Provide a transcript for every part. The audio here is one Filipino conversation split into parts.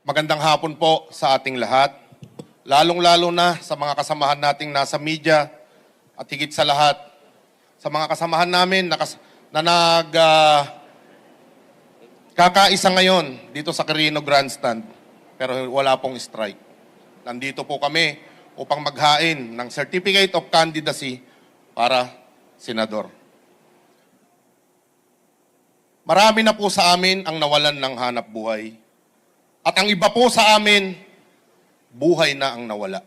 Magandang hapon po sa ating lahat, lalong-lalo na sa mga kasamahan nating nasa media at higit sa lahat sa mga kasamahan namin kakaisa ngayon dito sa Quirino Grandstand pero wala pong strike. Nandito po kami upang maghain ng Certificate of Candidacy para senador. Marami na po sa amin ang nawalan ng hanap buhay. At ang iba po sa amin, buhay na ang nawala.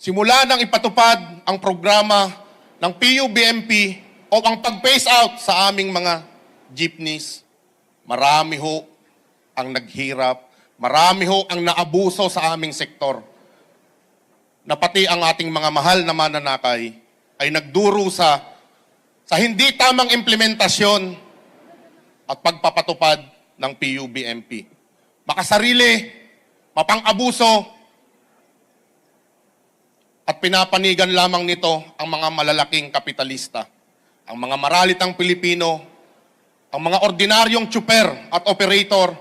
Simula nang ipatupad ang programa ng PUBMP o ang pag-phase out sa aming mga jeepneys, marami ho ang naghirap, marami ho ang naabuso sa aming sektor. Na pati ang ating mga mahal na mananakay ay nagdurusa sa hindi tamang implementasyon at pagpapatupad ng PUBMP. Makasarili, mapang-abuso, at pinapanigan lamang nito ang mga malalaking kapitalista, ang mga maralitang Pilipino, ang mga ordinaryong tsuper at operator,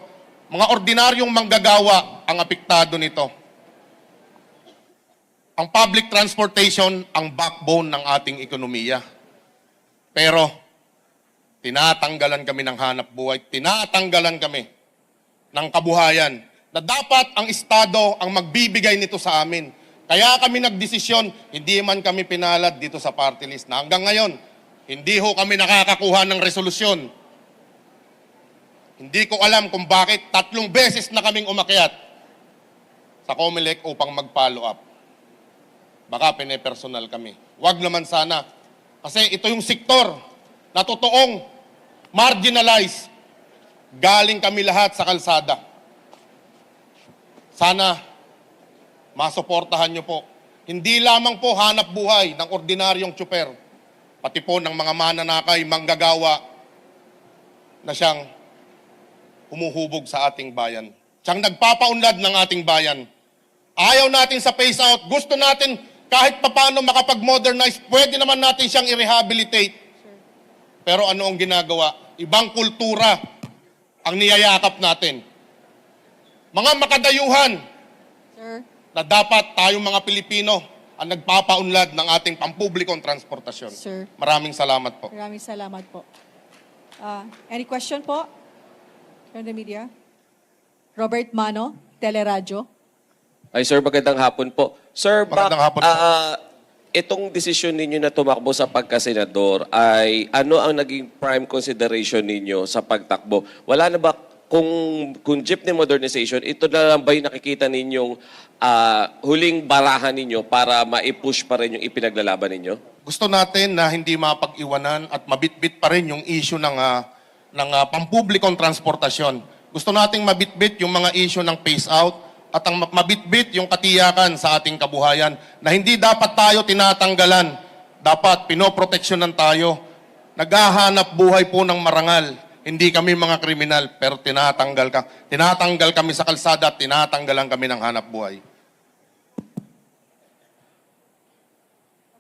mga ordinaryong manggagawa ang apektado nito. Ang public transportation ang backbone ng ating ekonomiya. Pero, tinatanggalan kami ng hanap buhay, tinatanggalan kami ng kabuhayan na dapat ang Estado ang magbibigay nito sa amin. Kaya kami nagdesisyon, hindi man kami pinalad dito sa party list na hanggang ngayon, hindi ho kami nakakakuha ng resolusyon. Hindi ko alam kung bakit 3 beses na kaming umakyat sa COMELEC upang mag-follow up. Baka pine-personal kami. Huwag naman sana. Kasi ito yung sektor na totoong marginalized. Galing kami lahat sa kalsada. Sana masuportahan nyo po. Hindi lamang po hanap buhay ng ordinaryong tsuper, pati po ng mga mananakay, manggagawa na siyang humuhubog sa ating bayan. Siyang nagpapaunlad ng ating bayan. Ayaw natin sa phase out. Gusto natin kahit papano makapag-modernize. Pwede naman natin siyang i-rehabilitate. Pero ano ang ginagawa? Ibang kultura ang niyayakap natin. Mga makadayuhan Sir, na dapat tayong mga Pilipino ang nagpapaunlad ng ating pampublikong transportasyon. Sir. Maraming salamat po. maraming salamat po. Any question po from the media? Robert Mano, Teleradyo. Ay, sir, magandang hapon po. Sir, Magandang hapon po. Itong desisyon ninyo na tumakbo sa pagkasenador ay ano ang naging prime consideration ninyo sa pagtakbo? Wala na ba kung jeepney modernization, ito na lang ba yung nakikita ninyong huling barahan ninyo para ma-push pa rin yung ipinaglalaban ninyo? Gusto natin na hindi mapag-iwanan at mabitbit pa rin yung issue ng pampublikong transportasyon. Gusto nating mabitbit yung mga issue ng phase out at ang mabitbit yung katiyakan sa ating kabuhayan na hindi dapat tayo tinatanggalan, dapat pinoproteksyonan tayo. Naghahanap buhay po ng marangal. Hindi kami mga kriminal, pero tinatanggal kami sa kalsada at tinatanggalan kami ng hanap buhay.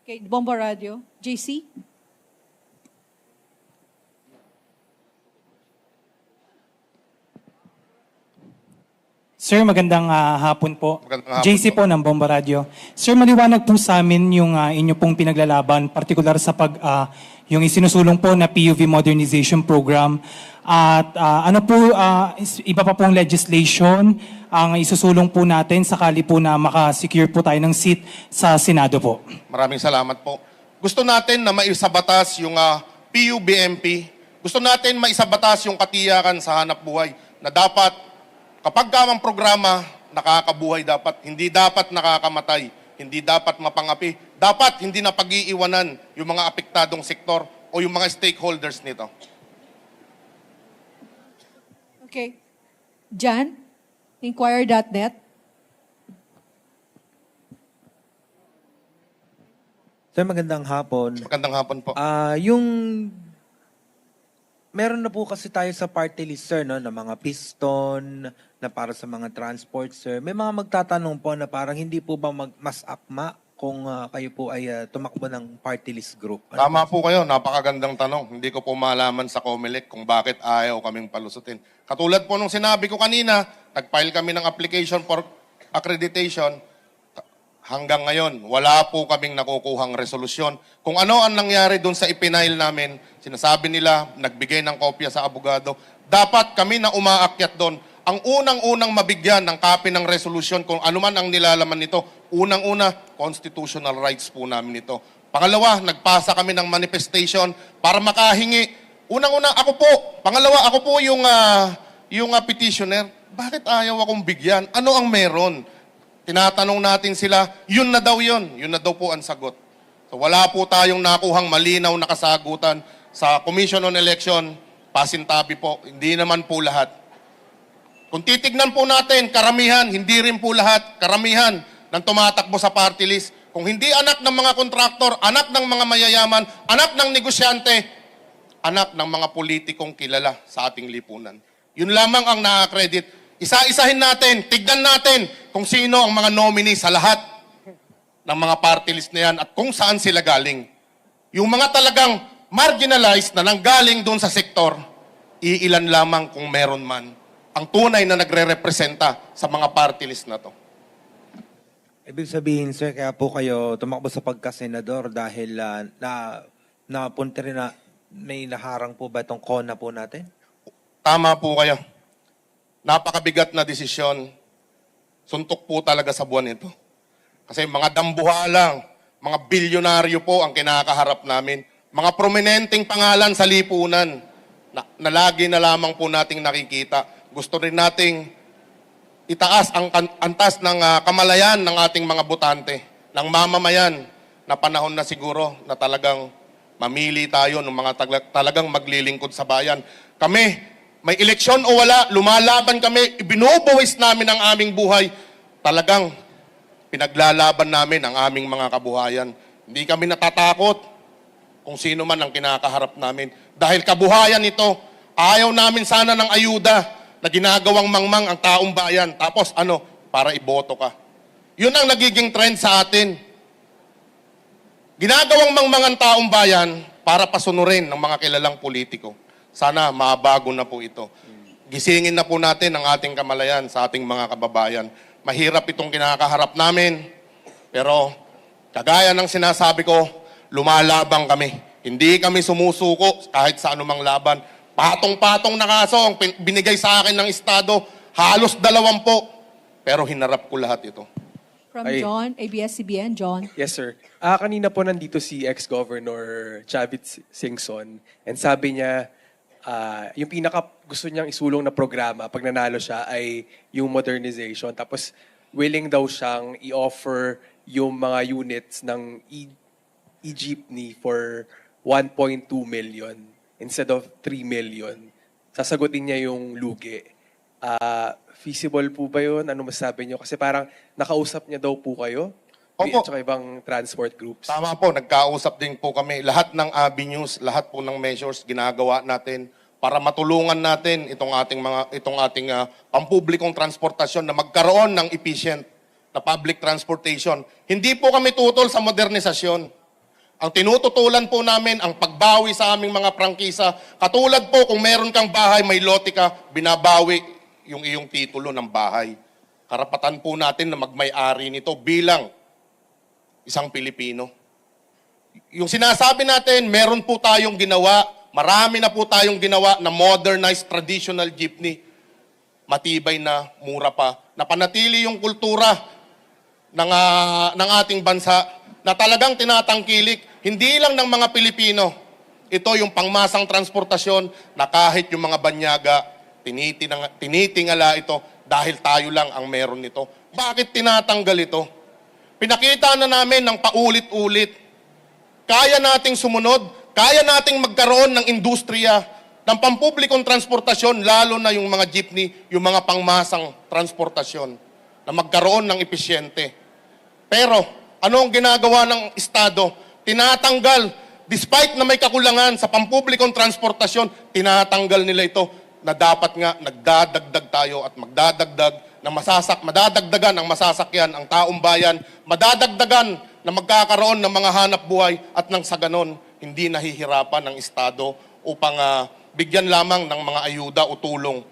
Okay, Bomba Radio. JC? Sir, magandang hapon po. Magandang hapon JC po ng Bomba Radio. Sir, maliwanag po sa amin yung inyo pong pinaglalaban, partikular sa yung isinusulong po na PUV Modernization Program. At ano po, iba pa pong legislation ang isusulong po natin sakali po na makasecure po tayo ng seat sa Senado po. Maraming salamat po. Gusto natin na maisabatas yung PUBMP. Gusto natin maisabatas yung katiyakan sa hanap buhay na dapat kapag ang programa, nakakabuhay dapat, hindi dapat nakakamatay, hindi dapat mapangapi, dapat hindi na pag-iiwanan yung mga apektadong sektor o yung mga stakeholders nito. Okay. Jan? Inquirer.net. Sir, magandang hapon. Magandang hapon po. Meron na po kasi tayo sa party list, sir, no, na mga piston, na para sa mga transport, sir. May mga magtatanong po na parang hindi po ba mas akma kung kayo po ay tumakbo ng party list group? Tama po kayo, napakagandang tanong. Hindi ko po malaman sa COMELEC kung bakit ayaw kaming palusutin. Katulad po nung sinabi ko kanina, nag-file kami ng application for accreditation. Hanggang ngayon, wala po kaming nakukuhang resolusyon. Kung ano ang nangyari doon sa ipinail namin, sinasabi nila, nagbigay ng kopya sa abogado, dapat kami na umaakyat doon. Ang unang-unang mabigyan ng copy ng resolusyon, kung ano man ang nilalaman nito, unang-una, constitutional rights po namin ito. Pangalawa, nagpasa kami ng manifestation para makahingi. Unang-una, ako po. Pangalawa, ako po yung petitioner. Bakit ayaw akong bigyan? Ano ang meron? Tinatanong natin sila, yun na daw yun. Yun na daw po ang sagot. So wala po tayong nakuhang malinaw na kasagutan sa Commission on Election, pasintabi po, hindi naman po lahat. Kung titignan po natin, karamihan, hindi rin po lahat, karamihan ng tumatakbo sa party list, kung hindi anak ng mga kontraktor, anak ng mga mayayaman, anak ng negosyante, anak ng mga politikong kilala sa ating lipunan. Yun lamang ang na-accredit. Isa-isahin natin, tignan natin kung sino ang mga nominee sa lahat ng mga party list na yan at kung saan sila galing. Yung mga talagang marginalized na nanggaling doon sa sektor, iilan lamang kung meron man ang tunay na nagre-representa sa mga party list na to. Ibig sabihin, sir, kaya po kayo tumakbo sa pagkasenador dahil napunta rin na may naharang po ba itong CONA po natin? Tama po kayo. Napakabigat na desisyon. Suntok po talaga sa buwan ito. Kasi mga dambuha lang, mga bilyonaryo po ang kinakaharap namin. Mga prominenteng pangalan sa lipunan na lagi na lamang po nating nakikita. Gusto rin nating itaas ang antas ng kamalayan ng ating mga botante, ng mamamayan na panahon na siguro na talagang mamili tayo ng mga talagang maglilingkod sa bayan. Kami, may eleksyon o wala, lumalaban kami, ibinubuwis namin ang aming buhay. Talagang pinaglalaban namin ang aming mga kabuhayan. Hindi kami natatakot kung sino man ang kinakaharap namin. Dahil kabuhayan ito, ayaw namin sana ng ayuda na ginagawang mangmang ang taong bayan. Tapos para iboto ka. Yun ang nagiging trend sa atin. Ginagawang mangmang ang taong bayan para pasunurin ng mga kilalang politiko. Sana mabago na po ito. Gisingin na po natin ang ating kamalayan sa ating mga kababayan. Mahirap itong kinakaharap namin, pero kagaya ng sinasabi ko, lumalabang kami. Hindi kami sumusuko kahit sa anumang laban. Patong-patong na kaso ang binigay sa akin ng Estado, halos 20. Pero hinarap ko lahat ito. From Ay. John, ABS-CBN, John. Yes, sir. Kanina po nandito si ex-governor Chavit Singson and sabi niya yung pinaka gusto niyang isulong na programa pag nanalo siya ay yung modernization. Tapos willing daw siyang i-offer yung mga units ng e-jeepney for 1.2 million instead of 3 million. Sasagutin niya yung lugi. Feasible po ba yun? Ano masasabi niyo? Kasi parang nakausap niya daw po kayo. Opo. At saka ibang transport groups. Tama po, nagkausap din po kami. Lahat ng avenues, lahat po ng measures ginagawa natin para matulungan natin itong ating pampublikong transportasyon na magkaroon ng efficient na public transportation. Hindi po kami tutol sa modernisasyon. Ang tinututulan po namin ang pagbawi sa aming mga prangkisa. Katulad po kung meron kang bahay, may lote ka, binabawi yung iyong titulo ng bahay. Karapatan po natin na magmay-ari nito bilang isang Pilipino. Yung sinasabi natin, meron po tayong ginawa, marami na po tayong ginawa na modernized traditional jeepney. Matibay na, mura pa. Napanatili yung kultura ng ating bansa na talagang tinatangkilik, hindi lang ng mga Pilipino. Ito yung pangmasang transportasyon na kahit yung mga banyaga, tinitingala ito dahil tayo lang ang meron nito. Bakit tinatanggal ito? Pinakita na namin ng paulit-ulit. Kaya nating sumunod, kaya nating magkaroon ng industriya, ng pampublikong transportasyon, lalo na yung mga jeepney, yung mga pangmasang transportasyon, na magkaroon ng episyente. Pero, ano ang ginagawa ng Estado? Tinatanggal, despite na may kakulangan sa pampublikong transportasyon, tinatanggal nila ito na dapat nga nagdadagdag tayo at magdadagdag na madadagdagan ang masasakyan ang taong bayan, madadagdagan na magkakaroon ng mga hanap buhay at nang sa ganon, hindi nahihirapan ng Estado upang bigyan lamang ng mga ayuda o tulong.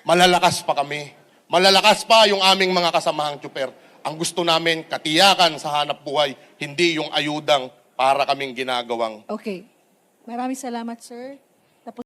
Malalakas pa kami. malalakas pa yung aming mga kasamahang tsuper. Ang gusto namin, katiyakan sa hanap buhay, hindi yung ayudang para kaming ginagawang Okay. Maraming salamat, sir.